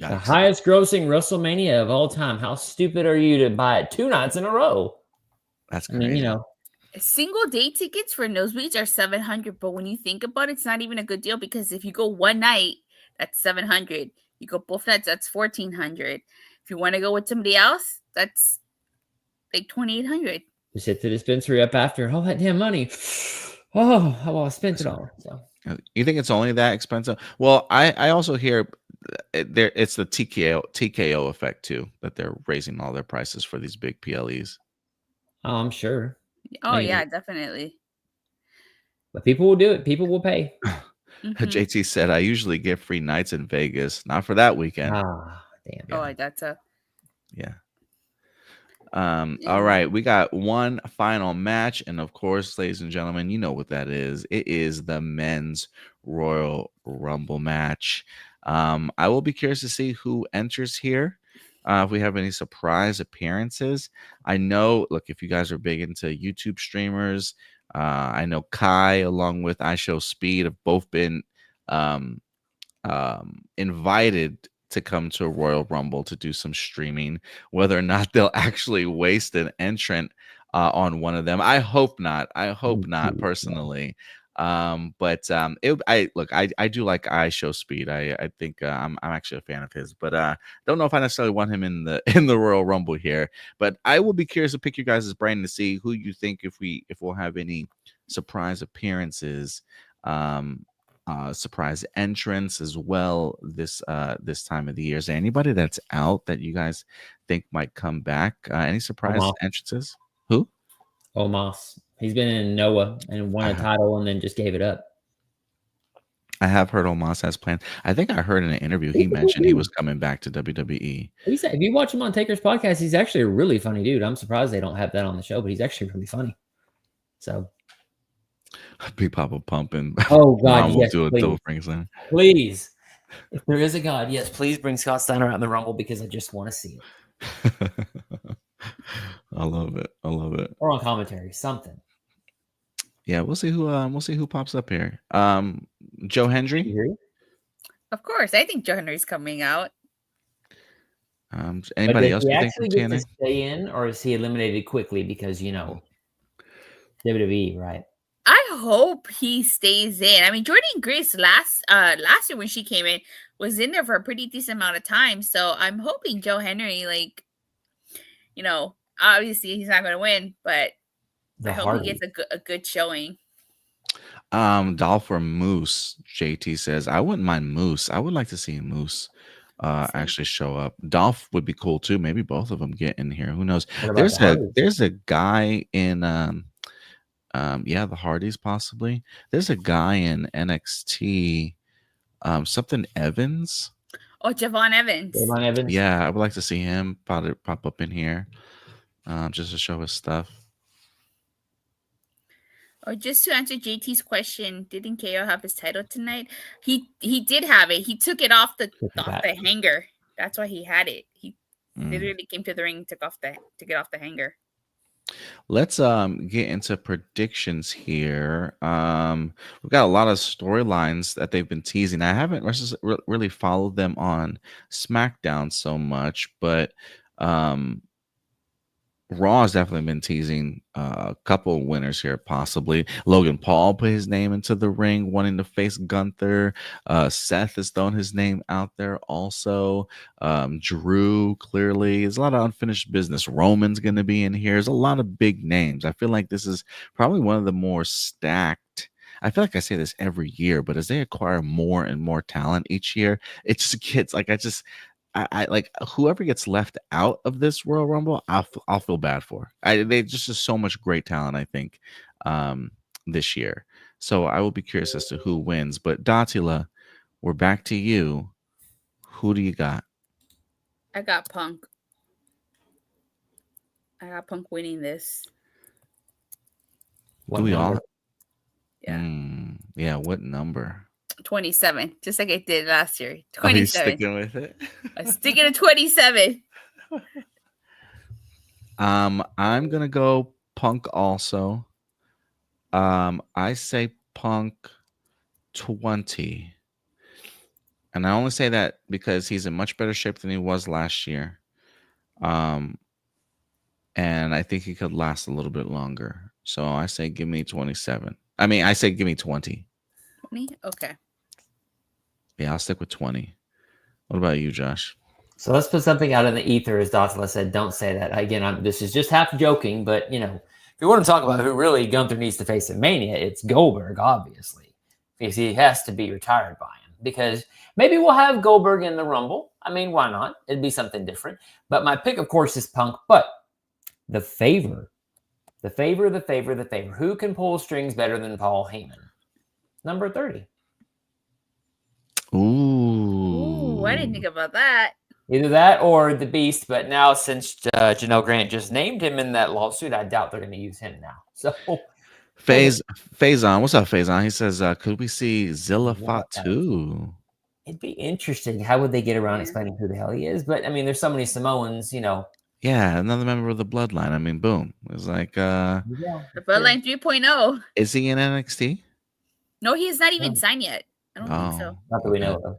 The Yikes. highest grossing WrestleMania of all time. How stupid are you to buy it 2 nights in a row? That's I crazy. mean, you know, Single day tickets for nosebleeds are $700, but when you think about it, it's not even a good deal because if you go one night, that's $700. You go both nights, that's $1,400. If you want to go with somebody else, that's like $2,800. just hit the dispensary up after all that damn money. Oh, well, I spent it all. So You think it's only that expensive? Well, I also hear it's the TKO effect too, that they're raising all their prices for these big PLEs. I'm sure. Oh, Maybe. yeah, definitely. But people will do it. People will pay. Mhm. JT said, I usually get free nights in Vegas. Not for that weekend. Ah, damn. Oh, that's a. Yeah. All right. We got one final match. And of course, ladies and gentlemen, you know what that is. It is the men's Royal Rumble match. I will be curious to see who enters here. If we have any surprise appearances. I know, look, if you guys are big into YouTube streamers, I know Kai along with I Show Speed have both been invited to come to a Royal Rumble to do some streaming. Whether or not they'll actually waste an entrant on one of them, I hope not. I hope not personally. I do like I Show Speed. I think I'm actually a fan of his, but don't know if I necessarily want him in the Royal Rumble here. But I will be curious to pick your guys' brain to see who you think if we'll have any surprise appearances, surprise entrance as well this time of the year. Is there anybody that's out that you guys think might come back? Any surprise entrances? Who? Omos. He's been in Noah and won a title and then just gave it up. I have heard Omos has planned. I think I heard in an interview he mentioned he was coming back to WWE. If you watch him on Taker's podcast, he's actually a really funny dude. I'm surprised they don't have that on the show, but he's actually really funny. So, Big Papa Pump and oh god, Mom will do a double Franklin. Please, if there is a God, yes, please bring Scott Steiner out in the Rumble because I just want to see it. I love it. I love it. Or on commentary, something. Yeah, we'll see who pops up here. Joe Hendry. Of course, I think Joe Henry's coming out. Anybody else? He actually gets to stay in, or is he eliminated quickly because WWE, right? I hope he stays in. I mean, Jordan Grace last year when she came in was in there for a pretty decent amount of time. So I'm hoping Joe Henry, obviously he's not going to win, but I hope he gets a good showing. Dolph or Moose, JT says, I wouldn't mind Moose. I would like to see Moose actually show up. Dolph would be cool too. Maybe both of them get in here. Who knows? There's a guy in the Hardys possibly. There's a guy in NXT, something Evans. Oh, Javon Evans. Javon Evans. Yeah, I would like to see him pop up in here, just to show his stuff. Or just to answer JT's question, didn't KO have his title tonight? He did have it. He took it off the hanger. That's why he had it. He literally came to the ring, to get off the hanger. Let's get into predictions here. We've got a lot of storylines that they've been teasing. I haven't really followed them on SmackDown so much, but Raw has definitely been teasing a couple winners here, possibly. Logan Paul put his name into the ring, wanting to face Gunther. Seth has thrown his name out there also. Drew, clearly. There's a lot of unfinished business. Roman's going to be in here. There's a lot of big names. I feel like this is probably one of the more stacked. I feel like I say this every year, but as they acquire more and more talent each year, it just gets like I like whoever gets left out of this Royal Rumble, I'll feel bad for. They just so much great talent, I think, this year. So I will be curious as to who wins. But Datila, we're back to you. Who do you got? I got Punk. I got Punk winning this. Do we all? Yeah. Yeah. What number? 27, just like I did last year. Oh, you're 27. sticking with it? I'm sticking to 27. I'm gonna go Punk also. I say Punk 20. And I only say that because he's in much better shape than he was last year. And I think he could last a little bit longer. So I say give me 27. I say give me 20. 20? Okay. Yeah, I'll stick with 20. What about you, Josh? So let's put something out in the ether, as Datila said. Don't say that. Again, this is just half joking, but if you want to talk about who really Gunther needs to face at Mania, it's Goldberg, obviously, because he has to be retired by him. Because maybe we'll have Goldberg in the Rumble. Why not? It'd be something different. But my pick, of course, is Punk. But the favor. Who can pull strings better than Paul Heyman? Number 30. Ooh, I didn't think about that. Either that or the Beast, but now since Janelle Grant just named him in that lawsuit, I doubt they're going to use him now. So, Faison, what's up, Faison? He says, could we see Zilla Fatu? It'd be interesting. How would they get around explaining who the hell he is? But there's so many Samoans, Yeah, another member of the Bloodline. Boom. It's like the Bloodline 3.0. Is he in NXT? No, he is not even signed yet. I don't think so. Not that we know of.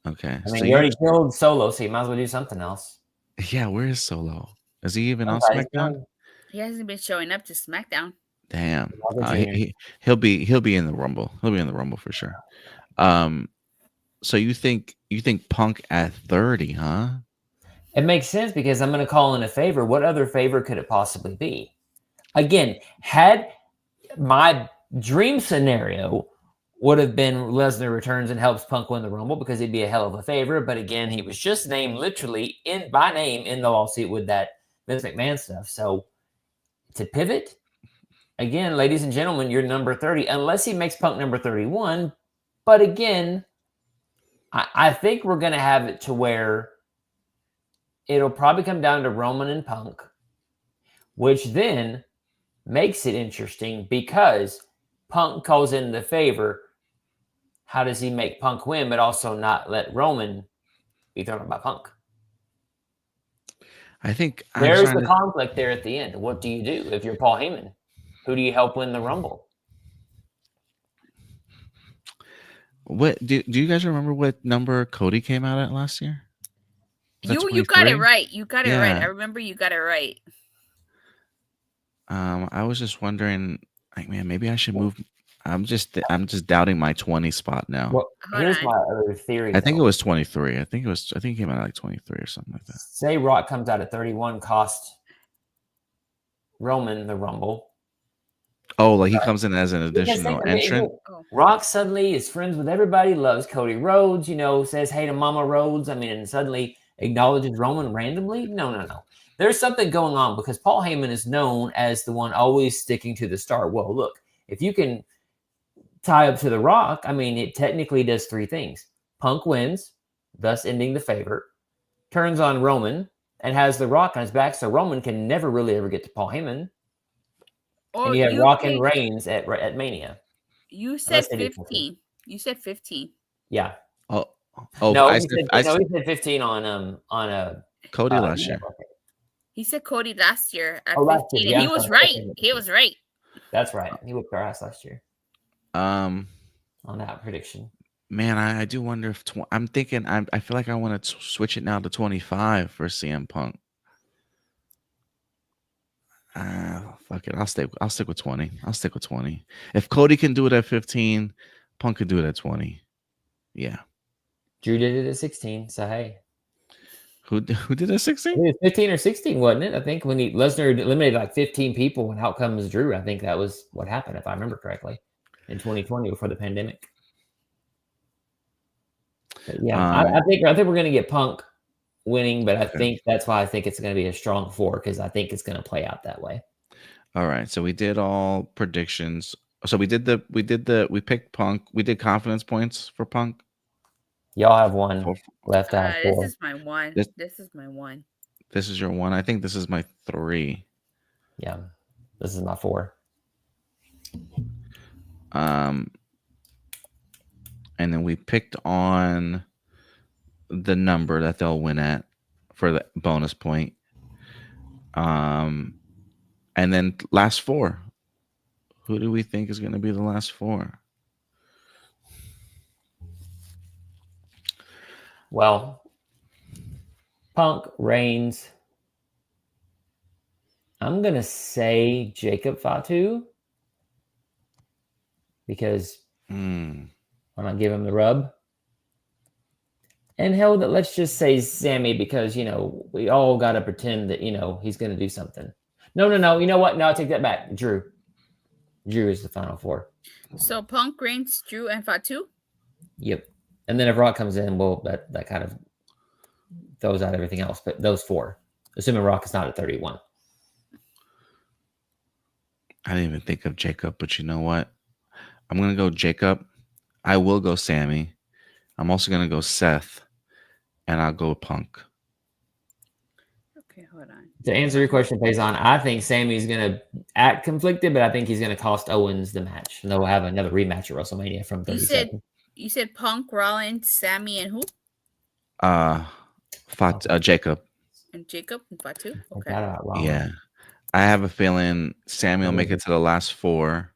Okay. So you already killed Solo, so you might as well do something else. Yeah, where is Solo? Is he even on SmackDown? He hasn't been showing up to SmackDown. Damn. He'll be in the Rumble. He'll be in the Rumble for sure. So you think Punk at 30, huh? It makes sense because I'm going to call in a favor. What other favor could it possibly be? Again, had my dream scenario would have been Lesnar returns and helps Punk win the Rumble because he'd be a hell of a favor. But again, he was just named literally by name in the lawsuit with that Vince McMahon stuff. So to pivot, again, ladies and gentlemen, you're number 30, unless he makes Punk number 31. But again, I think we're going to have it to where it'll probably come down to Roman and Punk, which then makes it interesting because Punk calls in the favor. How does he make Punk win, but also not let Roman be thrown by Punk? I think there's the conflict there at the end. What do you do if you're Paul Heyman? Who do you help win the Rumble? What do you guys remember? What number Cody came out at last year? You got it right. You got it right. I remember you got it right. I was just wondering, maybe I should move. I'm just doubting my 20 spot now. Well, here's my other theory. I think it was 23. I think it came out at like 23 or something like that. Say Rock comes out at 31, cost Roman the Rumble. Oh, like he comes in as an additional entrant. Rock suddenly is friends with everybody, loves Cody Rhodes, says hey to Mama Rhodes. And suddenly acknowledges Roman randomly. No. There's something going on because Paul Heyman is known as the one always sticking to the star. Well, look, if you can tie up to The Rock, it technically does three things. Punk wins, thus ending the favor, turns on Roman, and has The Rock on his back, so Roman can never really ever get to Paul Heyman. And you have Rock and Reigns at Mania. You said 15. You said 15. Yeah. Oh no, he said 15 on Cody last year. He said Cody last year at 15. Year, and he was right. He was right. That's right. He whipped our ass last year. On that prediction. Man, I do wonder if I'm thinking. I feel like I want to switch it now to 25 for CM Punk. Fuck it. I'll stick with 20. I'll stick with 20. If Cody can do it at 15, Punk could do it at 20. Yeah. Drew did it at 16. So hey, Who did it at 16? it was 15 or 16, wasn't it? I think when Lesnar eliminated like 15 people and out comes Drew. I think that was what happened, if I remember correctly, in 2020 before the pandemic. But yeah, I think we're gonna get Punk winning, but I think that's why I think it's gonna be a strong 4 because I think it's gonna play out that way. All right. So we did all predictions. So we picked Punk. We did confidence points for Punk. Y'all have one left out. This is my one. This is my one. This is your one. I think this is my 3. Yeah, this is my 4. And then we picked on the number that they'll win at for the bonus point. And then last 4. Who do we think is going to be the last 4? Well, Punk, Reigns. I'm going to say Jacob Fatu because why not give him the rub? And hell, let's just say Sammy because, we all got to pretend that, he's going to do something. No. You know what? No, I'll take that back. Drew is the final 4. So Punk, Reigns, Drew, and Fatu? Yep. And then if Rock comes in, well, that kind of throws out everything else. But those 4, assuming Rock is not at 31. I didn't even think of Jacob, but you know what? I'm going to go Jacob. I will go Sammy. I'm also going to go Seth. And I'll go Punk. Okay, hold on. To answer your question, Payson, I think Sammy's going to act conflicted, but I think he's going to cost Owens the match. And they'll have another rematch at WrestleMania from 37. You said Punk, Rollins, Sammy, and who? Jacob. And Jacob and Fatu? Okay. Yeah. I have a feeling Sammy will make it to the last 4.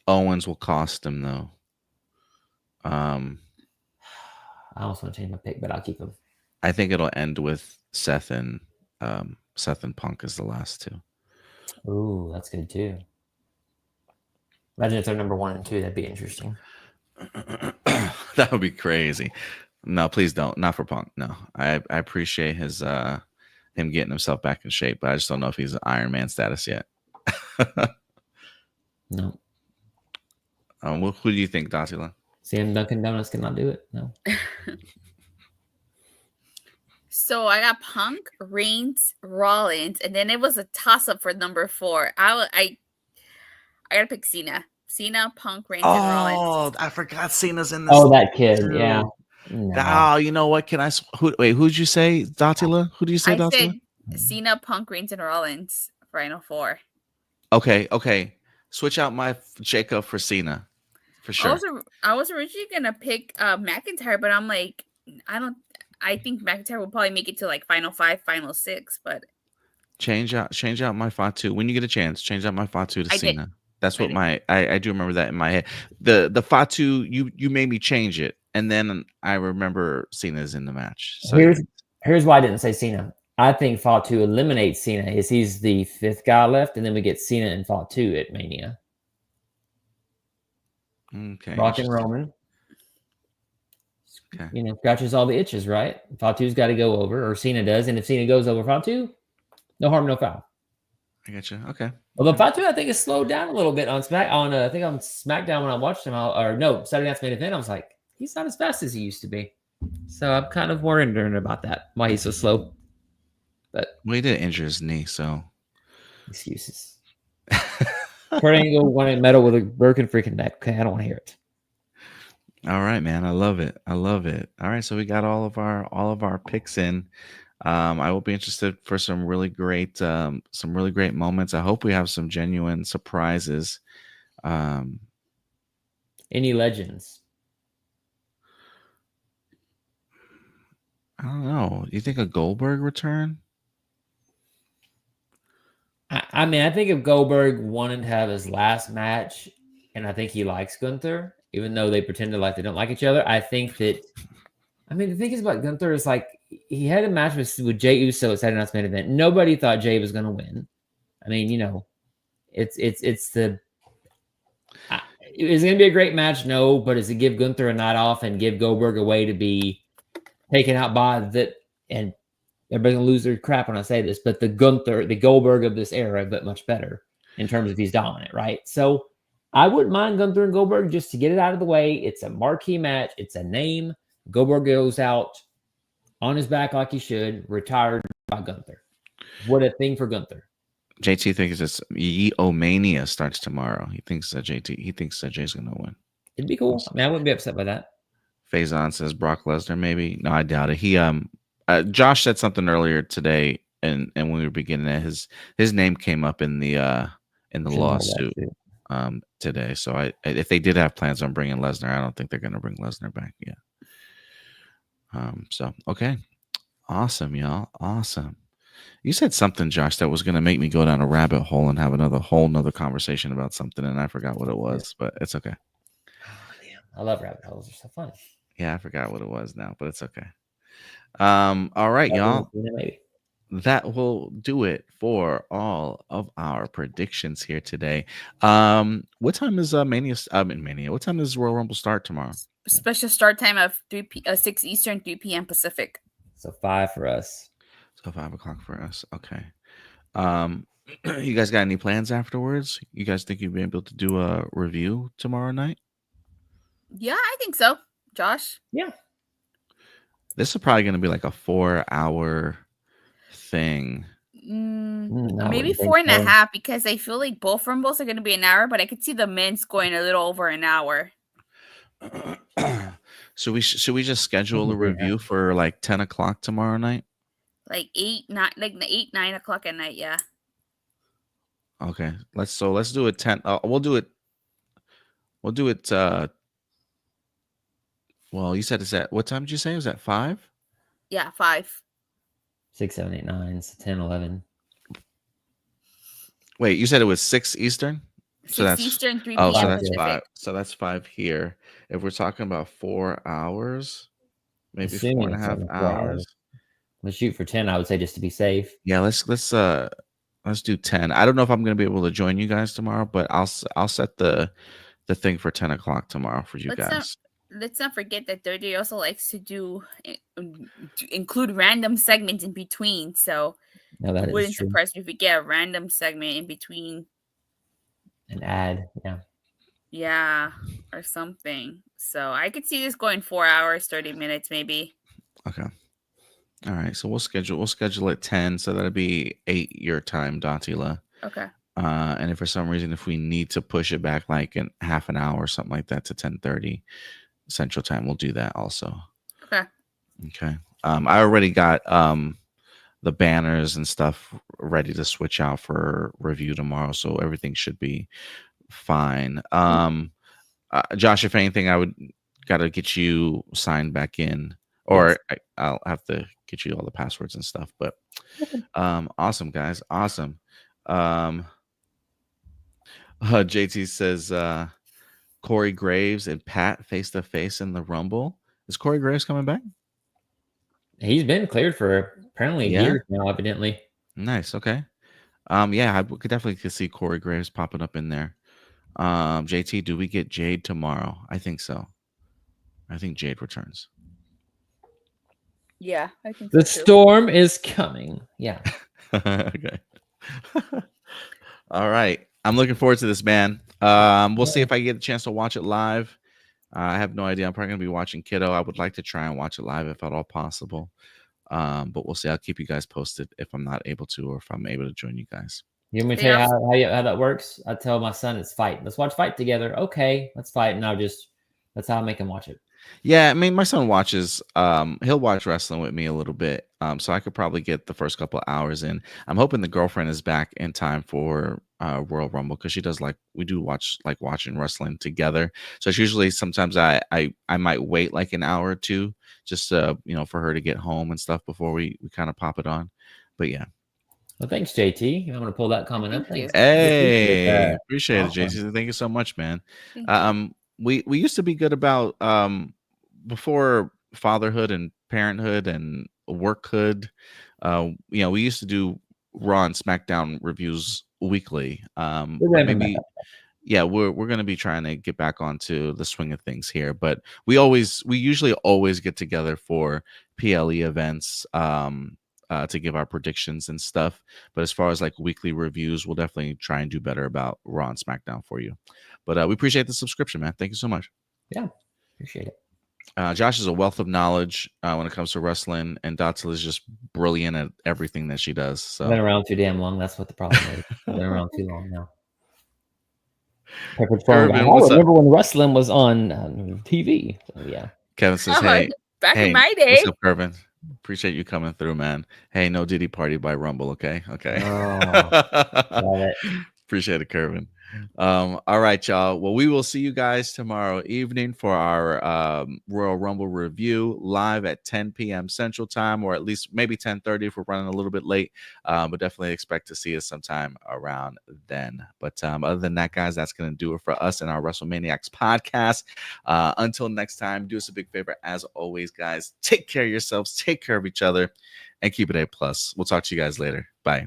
Owens will cost him, though. I almost want to change my pick, but I'll keep him. I think it'll end with Seth and Punk as the last 2. Ooh, that's good, too. Imagine if they're number 1 and 2. That'd be interesting. That would be crazy. No, please don't. Not for Punk. No, I appreciate his him getting himself back in shape, but I just don't know if he's Iron Man status yet. No. Who do you think, Datila? CM Dunkin' Donuts cannot do it. No. So I got Punk, Reigns, Rollins, and then it was a toss-up for number 4. I gotta pick Cena. Cena, Punk, Reigns, and Rollins. Oh, I forgot Cena's in this. Oh, that kid, yeah. No. Oh, you know what? Who'd you say, Datila? Who do you say, Datila? I said Cena, Punk, Reigns, and Rollins. Final 4. Okay. Switch out my Jacob for Cena, for sure. I was originally gonna pick McIntyre, but I'm like, I think McIntyre will probably make it to like final 5, final 6, but change out my Fatu when you get a chance. Change out my Fatu to Cena. That's what I do remember that in my head. The Fatu, you made me change it, and then I remember Cena's in the match. So here's why I didn't say Cena. I think Fatu eliminates Cena. He's the 5th guy left, and then we get Cena and Fatu at Mania. Okay. Rock and Roman. Okay. Scratches all the itches, right? Fatu's got to go over, or Cena does, and if Cena goes over Fatu, no harm, no foul. I got you. Okay. Although Fatu, I think, has slowed down a little bit on I think on SmackDown when I watched him, Saturday Night's Main Event, I was like, he's not as fast as he used to be. So I'm kind of wondering about that, why he's so slow. But he did injure his knee, so excuses. Kurt Angle wanted medal with a broken freaking neck. Okay, I don't want to hear it. All right, man. I love it. All right, so we got all of our picks in. I will be interested for some really great moments. I hope we have some genuine surprises. Any legends? I don't know. You think a Goldberg return? I mean, I think if Goldberg wanted to have his last match, and I think he likes Gunther, even though they pretended like they don't like each other, I think that. I mean, the thing is about Gunther is like he had a match with Jey Uso at Saturday Night's Main Event. Nobody thought Jey was going to win. I mean, it's the. Is it going to be a great match? No, but is it give Gunther a night off and give Goldberg a way to be taken out by that? And everybody's going to lose their crap when I say this, but the Goldberg of this era, but much better in terms of he's dominant, right? So I wouldn't mind Gunther and Goldberg just to get it out of the way. It's a marquee match. It's a name. Goldberg goes out on his back like he should, retired by Gunther. What a thing for Gunther. JT thinks it's Omania starts tomorrow. He thinks that Jay's gonna win. It'd be cool. I mean, I wouldn't be upset by that. Faison says Brock Lesnar, maybe. No, I doubt it. He Josh said something earlier today, and when we were beginning it, his name came up in the lawsuit today. So if they did have plans on bringing Lesnar, I don't think they're gonna bring Lesnar back yet. So okay, awesome, y'all, awesome. You said something, Josh, that was going to make me go down a rabbit hole and have another conversation about something, and I forgot what it was, but it's okay. Oh, damn. I love rabbit holes. They're so fun. Yeah, I forgot what it was now, but it's okay. All right, y'all. Maybe. That will do it for all of our predictions here today. What time is Mania? What time does Royal Rumble start tomorrow? Special start time of 6 Eastern, 3 p.m. Pacific. So 5 for us. So 5 o'clock for us. Okay. You guys got any plans afterwards? You guys think you'll be able to do a review tomorrow night? Yeah, I think so. Josh? Yeah. This is probably going to be like a 4-hour thing. Maybe 4.5 because I feel like both Rumbles are going to be an hour, but I could see the men's going a little over an hour. So should we just schedule a review for like 10 o'clock tomorrow night? Like 9 o'clock at night, yeah. Okay, let's do it 10. We'll do it. Well, you said it's at what time did you say? Was that 5? Yeah, 5. 6, 7, 8, 9, 10, 11. Wait, you said it was 6 Eastern? 6 Eastern, 3 p.m. so that's Pacific. 5. So that's 5 here. If we're talking about 4 hours, maybe Assuming 4.5 it's 4 hours. Let's shoot for 10, I would say, just to be safe. Yeah, let's do 10. I don't know if I'm going to be able to join you guys tomorrow, but I'll set the thing for 10 o'clock tomorrow for you guys. Let's not forget that WWE also likes to include random segments in between. So it wouldn't surprise me if we get a random segment in between. An ad, yeah. Yeah, or something. So I could see this going 4 hours, 30 minutes, maybe. Okay. All right, so we'll schedule it 10, so that'll be 8 your time, Datila. Okay. And if for some reason if we need to push it back like in half an hour or something like that to 10:30 Central Time, we'll do that also. Okay. Okay. I already got the banners and stuff ready to switch out for review tomorrow, so everything should be fine. Josh, if anything, I would gotta get you signed back in. Or yes. I'll have to get you all the passwords and stuff. But awesome, guys. Awesome. JT says Corey Graves and Pat face-to-face in the Rumble. Is Corey Graves coming back? He's been cleared for apparently a year now, evidently. Nice. Okay. Yeah, I could definitely see Corey Graves popping up in there. JT, do we get Jade tomorrow? I think so. I think Jade returns. Yeah, I think the storm is coming. Yeah. Okay. All right. I'm looking forward to this, man. We'll see if I get a chance to watch it live. I have no idea. I'm probably going to be watching Kiddo. I would like to try and watch it live if at all possible. But we'll see. I'll keep you guys posted if I'm not able to or if I'm able to join you guys. You want me to tell you how that works? I tell my son it's fight. Let's watch fight together. Okay, let's fight. And that's how I make him watch it. Yeah, I mean, my son watches. He'll watch wrestling with me a little bit, so I could probably get the first couple of hours in. I'm hoping the girlfriend is back in time for Royal Rumble because she does we do watching wrestling together. So it's usually sometimes I might wait like an hour or two just for her to get home and stuff before we kind of pop it on. But yeah. Well, thanks, JT. I'm going to pull that comment up. Thank you. Hey, appreciate it, JT. Thank you so much, man. We used to be good about before fatherhood and parenthood and workhood. We used to do Raw and SmackDown reviews weekly. We're But ramping back maybe up. yeah, we're going to be trying to get back onto the swing of things here, but we usually always get together for PLE events to give our predictions and stuff. But as far as like weekly reviews, we'll definitely try and do better about Raw and SmackDown for you. But we appreciate the subscription, man. Thank you so much. Yeah, appreciate it. Josh is a wealth of knowledge when it comes to wrestling, and Dotzel is just brilliant at everything that she does. So I've been around too damn long. That's what the problem is. I've been around too long now. Pepperidge Farm guy. Irvin, I what's up? remember when wrestling was on TV. So, yeah. Kevin says, Oh, hey, back hey, in my day. what's up, Irvin? Appreciate you coming through, man. Hey, no Diddy party by Rumble, okay? Okay. Love it. Appreciate it, Kervin. All right, y'all. Well, we will see you guys tomorrow evening for our Royal Rumble review live at 10 p.m. Central Time, or at least maybe 10:30 if we're running a little bit late. But definitely expect to see us sometime around then. But other than that, guys, that's going to do it for us in our WrestleManiacs podcast. Until next time, do us a big favor. As always, guys, take care of yourselves, take care of each other, and keep it A+. We'll talk to you guys later. Bye.